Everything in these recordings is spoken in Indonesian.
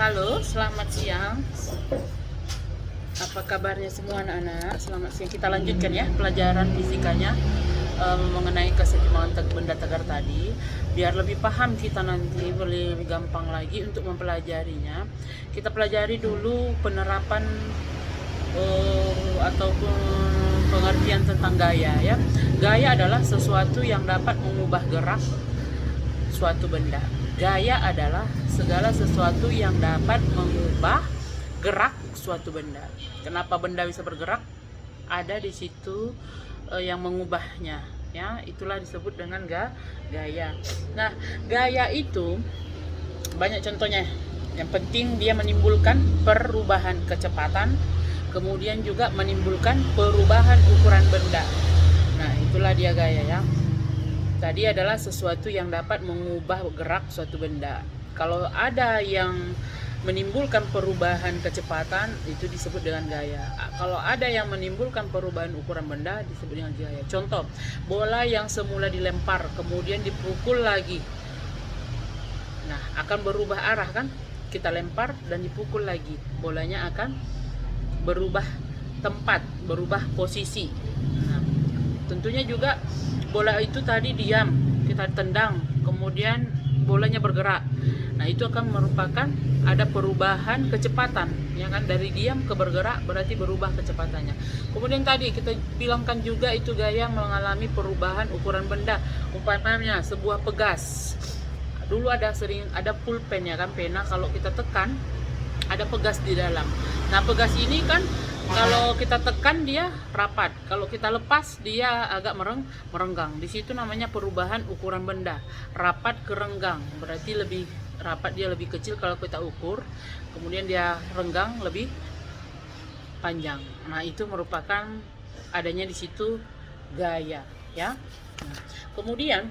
Halo, selamat siang. Apa kabarnya semua anak-anak? Selamat siang. Kita lanjutkan ya pelajaran fisikanya mengenai keseimbangan benda tegar tadi. Biar lebih paham kita nanti, lebih gampang lagi untuk mempelajarinya. Kita pelajari dulu penerapan ataupun pengertian tentang gaya ya. Gaya adalah sesuatu yang dapat mengubah gerak suatu benda. Gaya adalah segala sesuatu yang dapat mengubah gerak suatu benda. Kenapa benda bisa bergerak? Ada di situ yang mengubahnya, ya. Itulah disebut dengan gaya. Nah, gaya itu banyak contohnya. Yang penting dia menimbulkan perubahan kecepatan, kemudian juga menimbulkan perubahan ukuran benda. Nah, itulah dia gaya ya. Tadi adalah sesuatu yang dapat mengubah gerak suatu benda. Kalau ada yang menimbulkan perubahan kecepatan, itu disebut dengan gaya. Kalau ada yang menimbulkan perubahan ukuran benda, disebut dengan gaya. Contoh, bola yang semula dilempar kemudian dipukul lagi. Nah, akan berubah arah kan? Kita lempar dan dipukul lagi. Bolanya akan berubah tempat, berubah posisi. Nah, tentunya juga bola itu tadi diam, kita tendang, kemudian bolanya bergerak. Nah, itu akan merupakan ada perubahan kecepatan, ya kan? Dari diam ke bergerak berarti berubah kecepatannya. Kemudian tadi kita bilangkan juga itu gaya mengalami perubahan ukuran benda. Umpamanya sebuah pegas. Dulu ada pulpen ya kan, pena kalau kita tekan ada pegas di dalam. Nah, pegas ini kan kalau kita tekan dia rapat, kalau kita lepas dia agak merenggang. Di situ namanya perubahan ukuran benda. Rapat ke renggang, berarti lebih rapat dia lebih kecil kalau kita ukur, kemudian dia renggang lebih panjang. Nah, itu merupakan adanya di situ gaya, ya. Nah, kemudian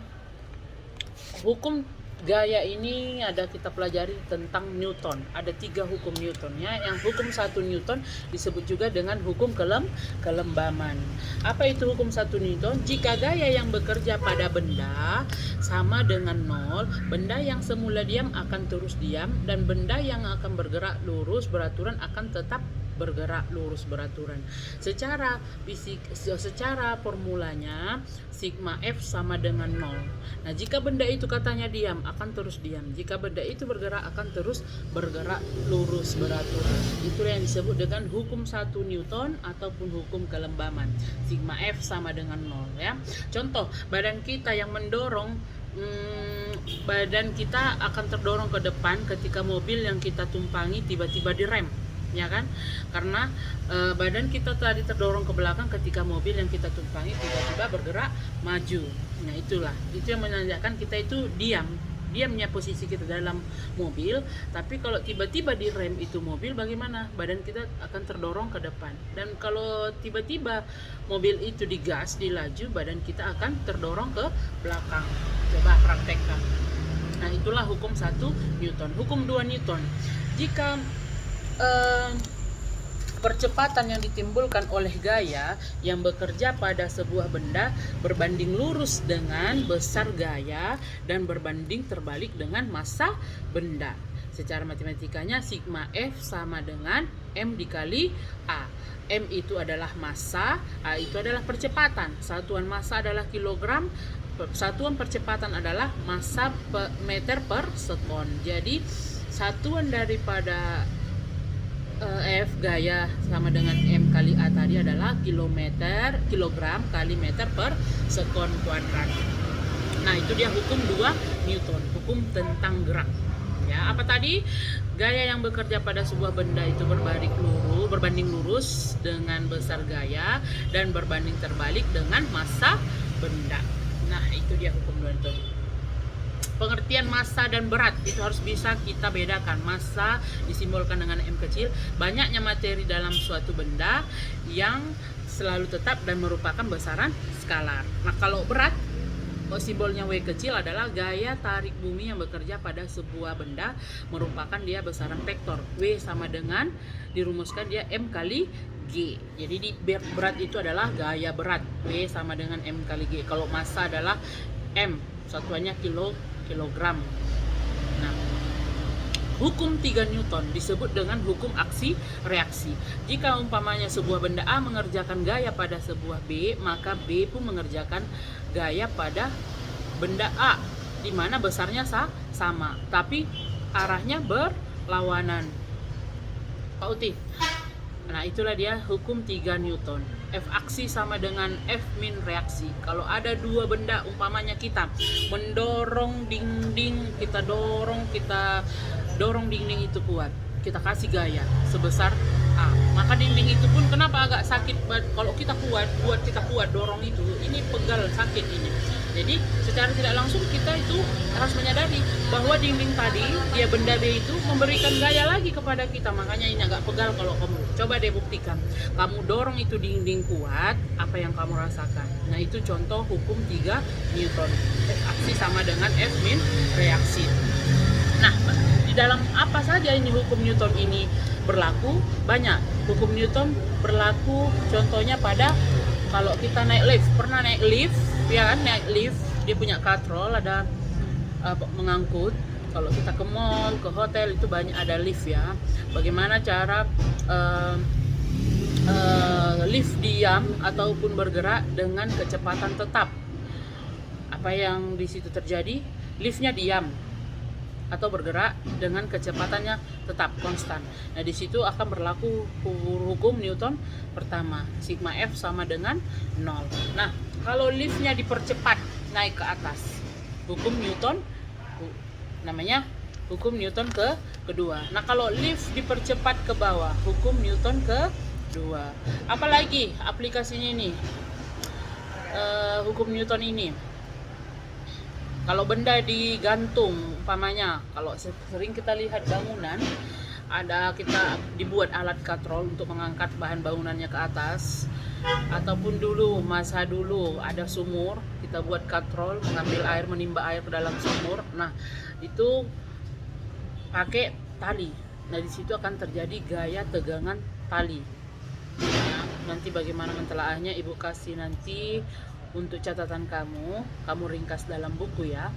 hukum gaya ini ada kita pelajari tentang Newton. Ada 3 hukum Newton ya. Yang hukum 1 Newton disebut juga dengan hukum kelembaman. Apa itu hukum 1 Newton? Jika gaya yang bekerja pada benda sama dengan 0, benda yang semula diam akan terus diam, dan benda yang akan bergerak lurus beraturan akan tetap bergerak lurus beraturan. Secara formulanya sigma F sama dengan 0. Nah, jika benda itu katanya diam, akan terus diam. Jika benda itu bergerak, akan terus bergerak lurus beraturan. Itulah yang disebut dengan hukum 1 Newton ataupun hukum kelembaman. Sigma F sama dengan 0 ya. Contoh, badan kita yang mendorong badan kita akan terdorong ke depan ketika mobil yang kita tumpangi tiba-tiba direm, ya kan? Karena badan kita tadi terdorong ke belakang ketika mobil yang kita tumpangi tiba-tiba bergerak maju. Nah, itu yang menandakan kita itu diamnya posisi kita dalam mobil. Tapi kalau tiba-tiba direm itu mobil, bagaimana? Badan kita akan terdorong ke depan. Dan kalau tiba-tiba mobil itu digas, dilaju, badan kita akan terdorong ke belakang. Coba praktekkan. Nah, itulah hukum 1 Newton. Hukum 2 Newton, jika percepatan yang ditimbulkan oleh gaya yang bekerja pada sebuah benda berbanding lurus dengan besar gaya dan berbanding terbalik dengan massa benda. Secara matematikanya sigma F sama dengan M dikali A. M itu adalah massa, A itu adalah percepatan. Satuan massa adalah kilogram, satuan percepatan adalah massa meter per sekon. Jadi satuan daripada F gaya sama dengan M kali A tadi adalah kilogram kali meter per sekon kuadrat. Nah, itu dia hukum 2 Newton, hukum tentang gerak. Ya, apa tadi? Gaya yang bekerja pada sebuah benda itu berbanding lurus dengan besar gaya dan berbanding terbalik dengan massa benda. Nah, itu dia hukum 2 Newton. Pengertian massa dan berat itu harus bisa kita bedakan. Massa disimbolkan dengan M kecil, banyaknya materi dalam suatu benda yang selalu tetap dan merupakan besaran skalar. Nah, kalau berat, simbolnya W kecil adalah gaya tarik bumi yang bekerja pada sebuah benda, merupakan dia besaran vektor. W sama dengan dirumuskan dia M kali G. Jadi di berat itu adalah gaya berat. W sama dengan M kali G. Kalau massa adalah M, satuannya kilogram. Nah, hukum 3 Newton disebut dengan hukum aksi reaksi. Jika umpamanya sebuah benda A mengerjakan gaya pada sebuah B, maka B pun mengerjakan gaya pada benda A, di mana besarnya sama, tapi arahnya berlawanan. Pak Uti. Nah, itulah dia hukum 3 Newton. F aksi sama dengan F min reaksi. Kalau ada dua benda, umpamanya kita mendorong dinding, kita dorong dinding itu kuat, kita kasih gaya sebesar A, maka dinding itu pun kenapa agak sakit. Kalau kita kuat dorong itu, ini pegal, sakit ini. Jadi secara tidak langsung kita itu harus menyadari bahwa dinding tadi, dia benda B itu memberikan gaya lagi kepada kita, makanya ini agak pegal. Kalau kamu coba deh buktikan, kamu dorong itu dinding kuat, apa yang kamu rasakan. Nah, itu contoh hukum 3 Newton. F aksi sama dengan F min reaksi. Nah, di dalam apa saja ini hukum Newton ini berlaku? Banyak. Hukum Newton berlaku contohnya pada kalau kita naik lift. Pernah naik lift, ya kan? Naik lift, dia punya katrol, ada mengangkut. Kalau kita ke mall, ke hotel, itu banyak ada lift ya. Bagaimana cara lift diam ataupun bergerak dengan kecepatan tetap? Apa yang di situ terjadi? Liftnya diam atau bergerak dengan kecepatannya tetap konstan. Nah, di situ akan berlaku hukum Newton pertama, sigma F sama dengan 0. Nah, kalau liftnya dipercepat naik ke atas, hukum Newton namanya hukum Newton kedua. Nah, kalau lift dipercepat ke bawah, hukum Newton kedua. Apalagi aplikasinya ini, hukum Newton ini. Kalau benda digantung, umpamanya kalau sering kita lihat bangunan, ada kita dibuat alat katrol untuk mengangkat bahan bangunannya ke atas, ataupun masa dulu ada sumur, kita buat katrol mengambil air, menimba air ke dalam sumur. Nah, itu pakai tali. Nah, di situ akan terjadi gaya tegangan tali. Nah, nanti bagaimana mentelaahnya Ibu kasih nanti untuk catatan kamu ringkas dalam buku ya,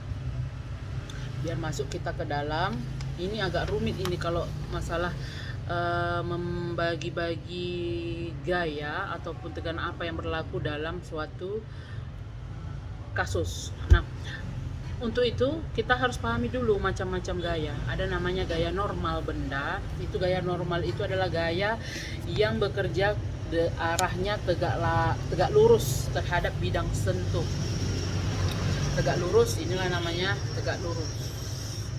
biar masuk kita ke dalam. Ini agak rumit ini kalau masalah membagi-bagi gaya ataupun tekanan apa yang berlaku dalam suatu kasus. Nah, untuk itu kita harus pahami dulu macam-macam gaya. Ada namanya gaya normal benda. Itu gaya normal itu adalah gaya yang bekerja arahnya tegak lurus terhadap bidang sentuh. Tegak lurus, inilah namanya tegak lurus.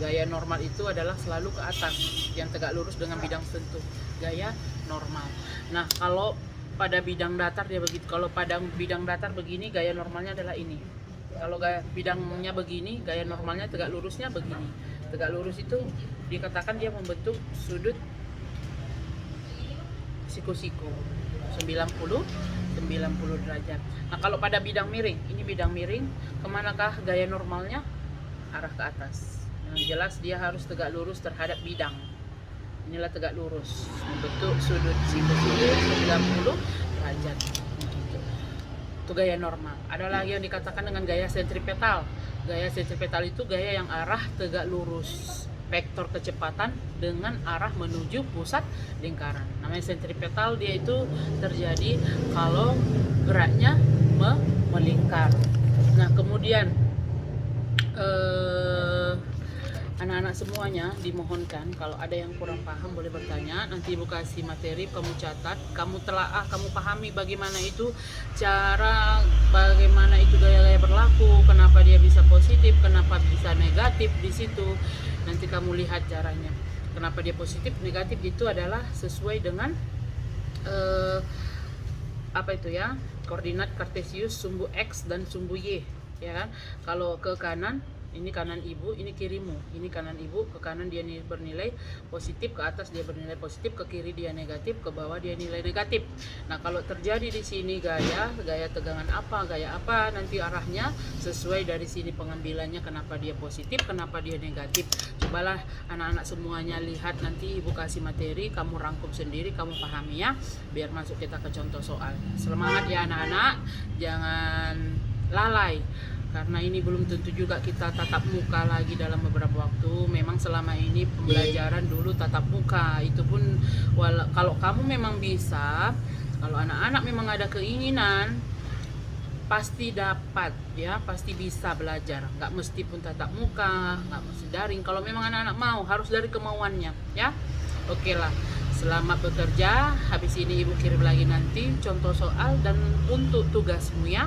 Gaya normal itu adalah selalu ke atas, yang tegak lurus dengan bidang sentuh. Gaya normal. Nah, kalau pada bidang datar dia begitu. Kalau pada bidang datar begini, gaya normalnya adalah ini. Kalau gaya bidangnya begini, gaya normalnya tegak lurusnya begini. Tegak lurus itu dikatakan dia membentuk sudut siku-siku 90 derajat. Nah, kalau pada bidang miring, ini bidang miring, kemanakah gaya normalnya? Arah ke atas. Yang jelas dia harus tegak lurus terhadap bidang. Inilah tegak lurus, membentuk sudut siku-siku 90 derajat. Itu gaya normal. Ada lagi yang dikatakan dengan gaya sentripetal. Gaya sentripetal itu gaya yang arah tegak lurus, vektor kecepatan dengan arah menuju pusat lingkaran. Namanya sentripetal, dia itu terjadi kalau geraknya melingkar. Nah, kemudian anak-anak semuanya dimohonkan kalau ada yang kurang paham boleh bertanya. Nanti Ibu kasih materi, kamu catat, kamu telaah, kamu pahami bagaimana itu bagaimana itu gaya-gaya berlaku, kenapa dia bisa positif, kenapa bisa negatif di situ. Nanti kamu lihat caranya. Kenapa dia positif, negatif itu adalah sesuai dengan koordinat kartesius sumbu X dan sumbu Y, ya kan? Kalau ke kanan, ini kanan ibu, ini kirimu. Ini kanan ibu, ke kanan dia bernilai positif, ke atas dia bernilai positif, ke kiri dia negatif, ke bawah dia nilai negatif. Nah, kalau terjadi di sini gaya tegangan apa, gaya apa, nanti arahnya sesuai dari sini pengambilannya, kenapa dia positif, kenapa dia negatif. Cobalah anak-anak semuanya lihat, nanti Ibu kasih materi, kamu rangkum sendiri, kamu pahami ya, biar masuk kita ke contoh soal. Semangat ya anak-anak, jangan lalai. karena ini belum tentu juga kita tatap muka lagi dalam beberapa waktu. Memang selama ini pembelajaran dulu tatap muka, itu pun kalau kamu memang bisa, kalau anak-anak memang ada keinginan, pasti dapat ya, pasti bisa belajar. Nggak mesti pun tatap muka, nggak mesti daring. Kalau memang anak-anak mau, harus dari kemauannya ya. Oke lah, selamat bekerja. Habis ini ibu kirim lagi nanti contoh soal dan untuk tugasmu ya.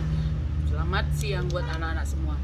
Selamat siang buat anak-anak semua.